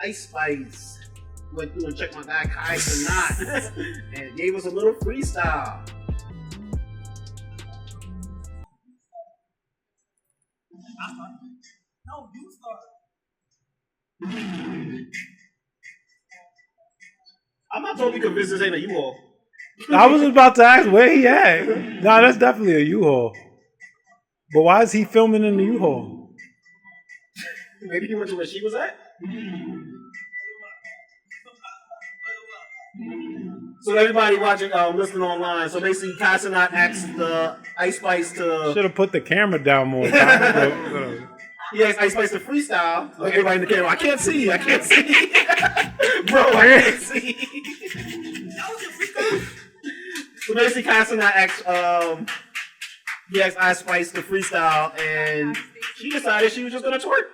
Ice Spice went through and checked my guy Kai Cenat and gave us a little freestyle. No, you start. I'm not totally convinced this ain't a U-Haul. I was about to ask where he at. Nah, that's definitely a U-Haul. But why is he filming in the U-Haul? Maybe he went to where she was at? So everybody watching, listening online, so basically Kai Cenat asked the Ice Spice to... Should have put the camera down more. He asked Ice Spice to freestyle. Like everybody in the camera, I can't see. Bro, I can't see. So basically Kai Cenat asked, he asked Ice Spice to freestyle, and she decided she was just going to twerk.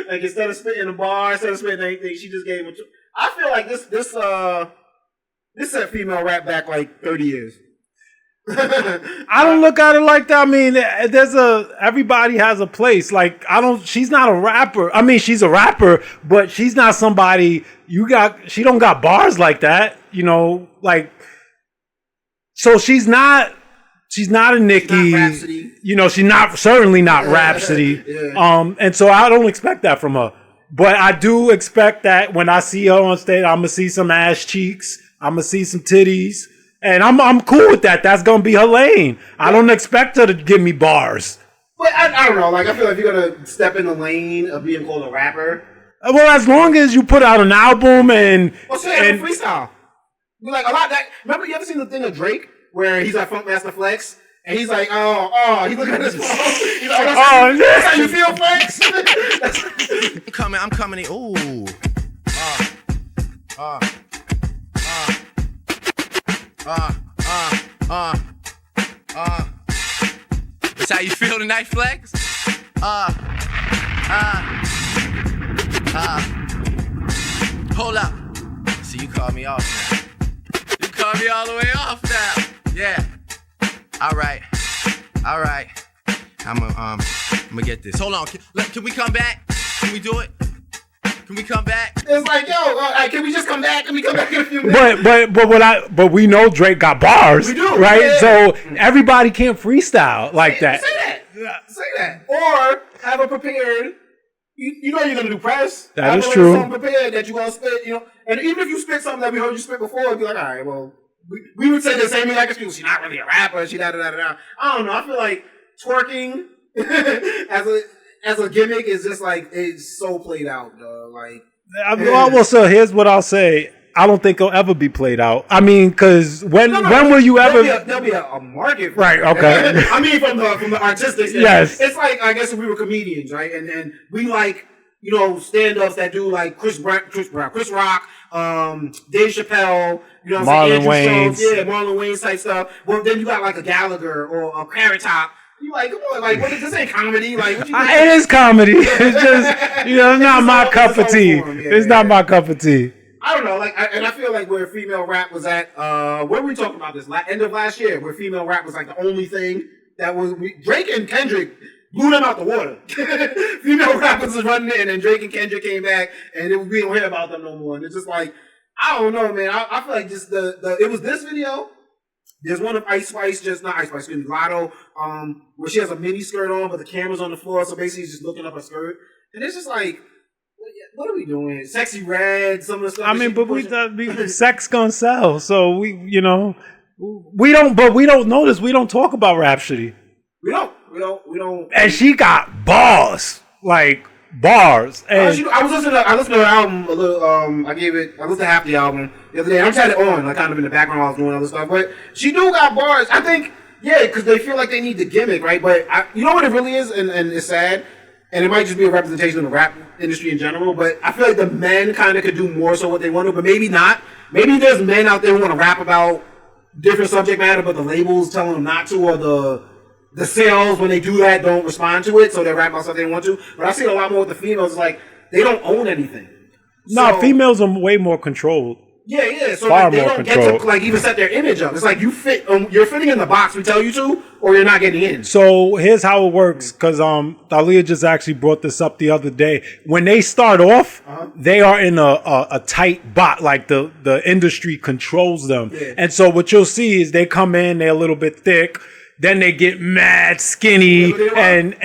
Like instead of spitting a bar, instead of spitting anything, she just gave him I feel like this set female rap back like 30 years. I don't look at it like that. I mean, everybody has a place. Like, she's not a rapper. I mean, she's a rapper, but she's not somebody she don't got bars like that, you know, like, so she's not a Nicki. She's not Rhapsody. You know, she's certainly not Rhapsody. Yeah. And so I don't expect that from her. But I do expect that when I see her on stage, I'm gonna see some ass cheeks, I'm gonna see some titties, and I'm cool with that. That's gonna be her lane. I don't expect her to give me bars. But I don't know. Like, I feel like if you're gonna step in the lane of being called a rapper, well, as long as you put out an album and freestyle, like a lot. Remember, you ever seen the thing of Drake where he's like Funkmaster Flex? And he's like, he's looking at his phone. He's like, that's how you feel, Flex? I'm coming in. Ooh. That's how you feel tonight, Flex? Hold up. So you called me off now. You called me all the way off now. Yeah. All right. I'm gonna get this. Hold on. Can we come back? Can we do it? Can we come back? It's like, can we just come back? Can we come back in a few minutes? But we know Drake got bars. We do, right? Yeah. So everybody can't freestyle like that. Say that. Or have a prepared. You know you're gonna do press. That is true. Something prepared that you gonna spit. You know, and even if you spit something that we heard you spit before, it'd be like, all right, well. We would say the same thing like excuse. She's not really a rapper. She da-da-da-da-da. I don't know. I feel like twerking as a gimmick is just like, it's so played out, dog. Like, well, so here's what I'll say. I don't think it'll ever be played out. I mean, because when will you ever? There'll be a market for right? it. Okay. I mean, from the artistic standpoint. Yes. It's like, I guess if we were comedians, right? And we like, you know, stand-ups that do like Chris Rock, Dave Chappelle, you know what I'm saying? Marlon Wayans. Yeah, Marlon Wayans type stuff. Well, then you got like a Gallagher or a Carrot Top. You like, come on, like, this ain't comedy. Like, what you doing? It is comedy. It's just, you know, it's not my cup of tea. It's not my cup of tea. I don't know, like, and I feel like where female rap was at, where were we talking about this? End of last year, where female rap was like the only thing that was, Drake and Kendrick blew them out the water. Female rappers was running it, and then Drake and Kendrick came back, and we don't hear about them no more. And it's just like, I don't know, man. I feel like just it was this video. There's one of Ice Spice, Lotto, where she has a mini skirt on, but the camera's on the floor, so basically she's just looking up her skirt. And it's just like, what are we doing? Sexy Red, some of the stuff. I mean, but sex gonna sell, so we don't notice. We don't talk about Rhapsody. We don't. And she got bars, like bars. And I listened to her album a little. I listened to half the album the other day. I just had it on, like kind of in the background while I was doing other stuff. But she do got bars. I think, yeah, because they feel like they need the gimmick, right? But you know what it really is, and it's sad. And it might just be a representation of the rap industry in general, but I feel like the men kind of could do more so what they want to, but maybe not. Maybe there's men out there who want to rap about different subject matter, but the labels telling them not to, or the sales, when they do that, don't respond to it, so they rap about something they want to. But I see it a lot more with the females. It's like, they don't own anything. No, females are way more controlled. Yeah. So Far like, they more don't get control. to like even set their image up. It's like you fit. You're fitting in the box we tell you to, or you're not getting in. So here's how it works, because Thalia just actually brought this up the other day. When they start off, they are in a tight bot, like the industry controls them. Yeah. And so what you'll see is they come in, they're a little bit thick, then they get mad skinny, and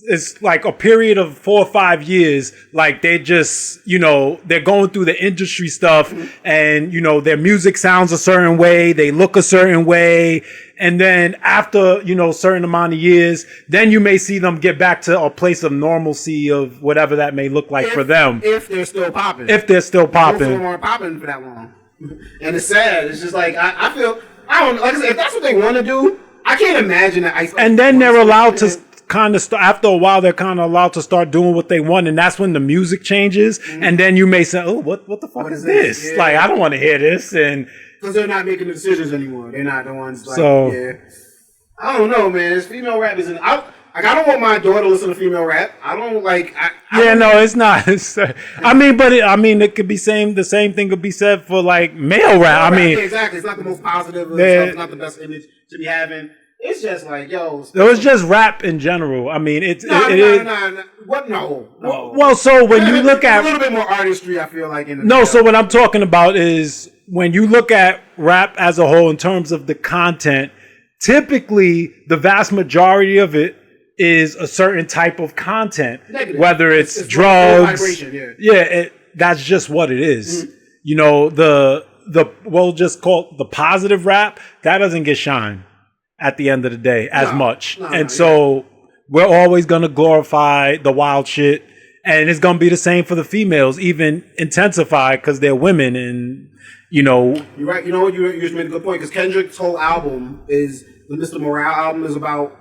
it's like a period of 4 or 5 years. Like they just, they're going through the industry stuff, and their music sounds a certain way, they look a certain way, and then after a certain amount of years, then you may see them get back to a place of normalcy of whatever that may look like for them. If they're still popping. If they're still popping. Most of them aren't popping for that long, and it's sad. It's just like I feel. I don't like I said, if that's what they want to do, I can't imagine that. And then they're allowed to kind of start, after a while, they're kind of allowed to start doing what they want, and that's when the music changes. And then you may say, "Oh, what the fuck is this? Yeah. Like, I don't want to hear this." And because they're not making the decisions anymore. They're not the ones. Like, So- yeah, I don't know, man. This female rap isn't. I don't want my daughter to listen to female rap. I don't like. it's not. It could be the same thing could be said for like male rap. Yeah, exactly. It's not the most positive. It's not the best image to be having. It's just like, yo. It was just rap in general. I mean, it No. What? No. Well, so when you look at a little bit more artistry, I feel like. So what I'm talking about is when you look at rap as a whole in terms of the content, typically the vast majority of it is a certain type of content, Negative. Whether it's drugs, that's just what it is. We'll just call it the positive rap that doesn't get shine at the end of the day as much, so we're always gonna glorify the wild shit, and it's gonna be the same for the females, even intensified because they're women, and You're right. You know what? You just made a good point because Kendrick's whole album is the Mr. Morale album is about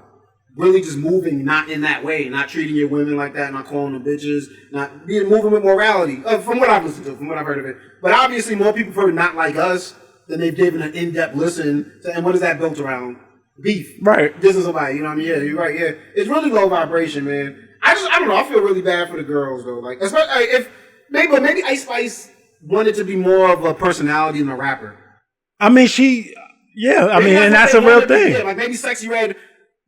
really just moving not in that way, not treating your women like that, not calling them bitches, not being moving with morality. From what I've listened to, from what I've heard of it. But obviously more people have heard Not Like Us than they've given an in-depth listen to, and what is that built around? Beef. Right. This is somebody, you know what I mean? Yeah, you're right, yeah. It's really low vibration, man. I don't know, I feel really bad for the girls though. Like, especially if maybe Ice Spice wanted to be more of a personality than a rapper. and that's a real thing. Yeah, like maybe Sexy Red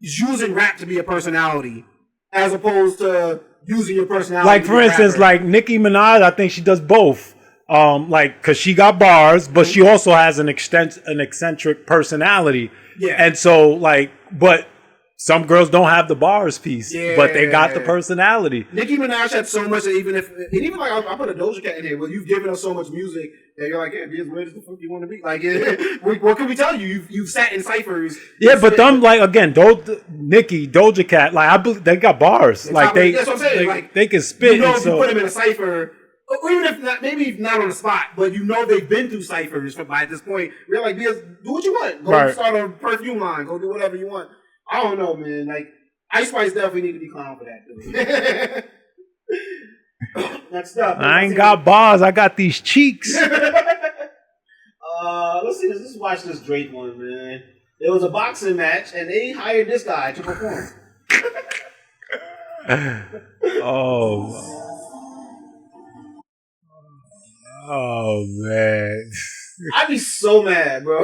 is using rap to be a personality as opposed to using your personality. Like for instance, like Nicki Minaj, I think she does both. Cause she got bars, but she also has an eccentric personality. Yeah. And so but some girls don't have the bars piece, but they got the personality. Nicki Minaj had so much that even like I put a Doja Cat in here, but you've given us so much music that you're like, yeah, be as weird as the fuck you want to be. Like, what can we tell you? You've sat in ciphers. Yeah, but them Nicki, Doja Cat, like I believe they got bars. That's what I'm saying. They can spit. If you put them in a cipher, or even if not, maybe not on the spot, but they've been through ciphers by this point. We're like, do what you want. Go start a perfume line. Go do whatever you want. I don't know, man. Like, Ice Spice definitely need to be clowned for that, dude. Next up. I ain't got bars. I got these cheeks. Let's see this. Let's watch this Drake one, man. There was a boxing match, and they hired this guy to perform. Oh, man. I'd be so mad, bro.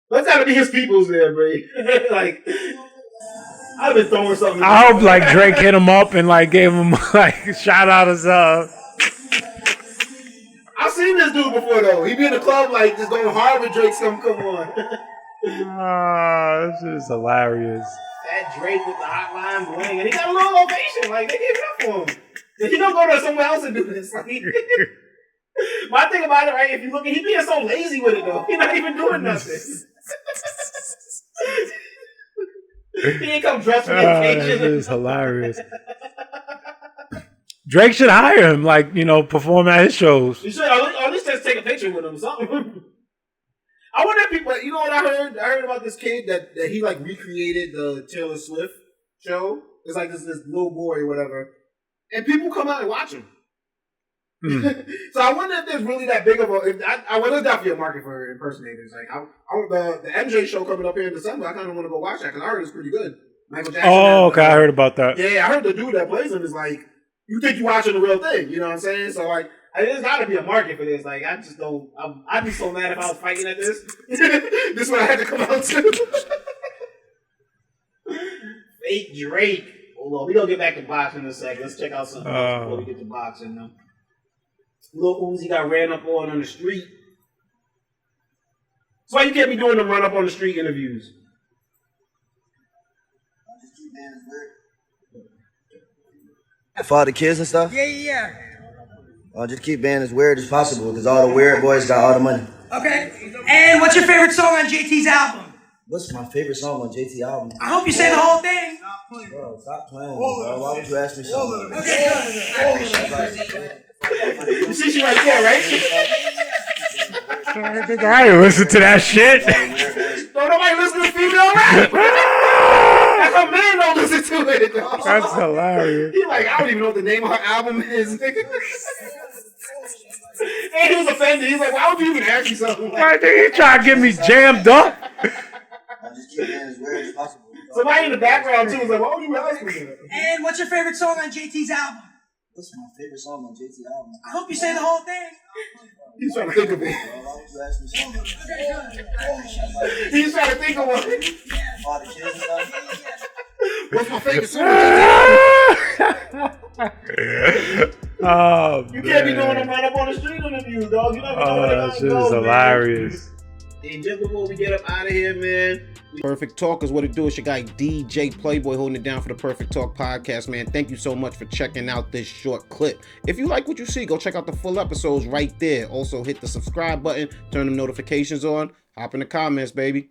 Let's have to be his peoples there, bro. Like, I've been throwing something. I hope Drake hit him up and gave him shout out as I've seen this dude before though. He be in the club just going hard with Drake's come on. This is hilarious. That Drake with the hotline bling, and he got a little ovation. Like they gave it up for him. He don't go to somewhere else and do this. My thing about it, right? If you look at, he being so lazy with it though. He's not even doing nothing. He ain't come dressed for the occasion. This is hilarious. Drake should hire him, perform at his shows. You should, or at least just take a picture with him or something. I wonder if people, you know what I heard? I heard about this kid that he recreated the Taylor Swift show. It's like this little boy or whatever. And people come out and watch him. So I wonder if there's really that big of a. There's definitely a market for impersonators. The MJ show coming up here in December. I kind of want to go watch that because I heard it's pretty good. Michael Jackson. Oh, okay, I heard about that. Yeah, I heard the dude that plays him is you think you're watching the real thing. You know what I'm saying? So like, there's got to be a market for this. Like, I just don't. I'd be so mad if I was fighting at this. This is what I had to come out to. Fake Drake. Hold on, we gonna get back to boxing in a sec. Let's check out something else before we get to boxing now. Lil Uzi got ran up on the street. That's why you can't be doing them run up on the street interviews. For all the kids and stuff? Yeah. I'll just keep being as weird as possible because all the weird boys got all the money. Okay. And what's your favorite song on JT's album? What's my favorite song on JT album? I hope you say the whole thing. Bro, stop playing, bro. Why would you ask me something? You see she right there, right? I think I ain't listen to that shit. Don't nobody listen to female rap. That's her man don't listen to it. That's hilarious. He like, I don't even know what the name of her album is. And he was offended. He's like, why would you even ask me something like I think he trying to get me jammed up. I'll just keep being as weird as possible. somebody in the background too was like, why would you ask me that? And what's your favorite song on JT's album? What's my favorite song on JT album? I hope you say the whole thing. He's trying to think of it. Why would you ask me something? He's trying to think of one. All the kids and stuff? What's my favorite song? Oh, You can't be doing them right up on the street interviews, dog. You never know where they're that gonna shit go, is man. hilarious. And just before we get up out of here, man. Perfect Talk is what it do. It's your guy DJ Playboy holding it down for the Perfect Talk podcast, man. Thank you so much for checking out this short clip. If you like what you see, go check out the full episodes right there. Also hit the subscribe button, turn the notifications on, hop in the comments, baby.